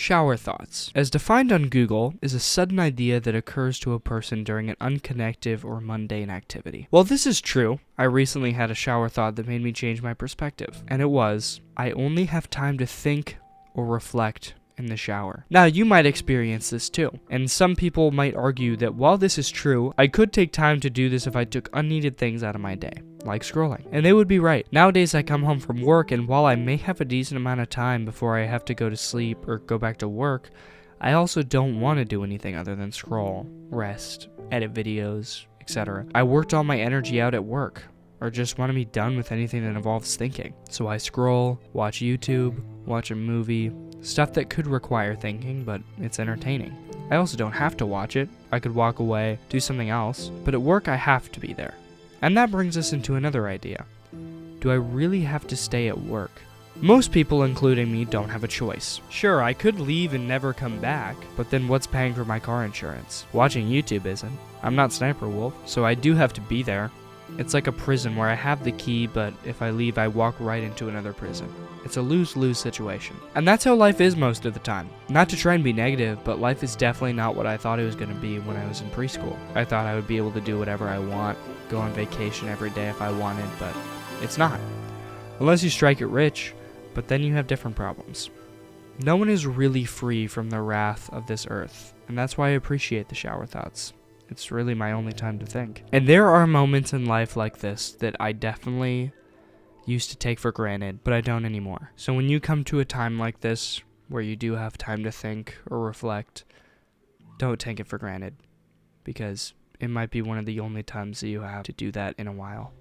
Shower thoughts, as defined on Google, is a sudden idea that occurs to a person during an unconnected or mundane activity. While this is true, I recently had a shower thought that made me change my perspective, and it was, I only have time to think or reflect in the shower. Now, you might experience this too, and some people might argue that while this is true, I could take time to do this if I took unneeded things out of my day, like scrolling. And they would be right. Nowadays, I come home from work, and while I may have a decent amount of time before I have to go to sleep or go back to work, I also don't want to do anything other than scroll, rest, edit videos, etc. I worked all my energy out at work, or just want to be done with anything that involves thinking. So I scroll, watch YouTube, watch a movie, stuff that could require thinking, but it's entertaining. I also don't have to watch it. I could walk away, do something else, but at work I have to be there. And that brings us into another idea. Do I really have to stay at work? Most people, including me, don't have a choice. Sure, I could leave and never come back, but then what's paying for my car insurance? Watching YouTube isn't. I'm not Sniper Wolf, so I do have to be there. It's like a prison where I have the key, but if I leave, I walk right into another prison. It's a lose-lose situation. And that's how life is most of the time. Not to try and be negative, but life is definitely not what I thought it was going to be when I was in preschool. I thought I would be able to do whatever I want, go on vacation every day if I wanted, but it's not. Unless you strike it rich, but then you have different problems. No one is really free from the wrath of this earth, and that's why I appreciate the shower thoughts. It's really my only time to think. And there are moments in life like this that I definitely used to take for granted, but I don't anymore. So when you come to a time like this, where you do have time to think or reflect, don't take it for granted, because it might be one of the only times that you have to do that in a while.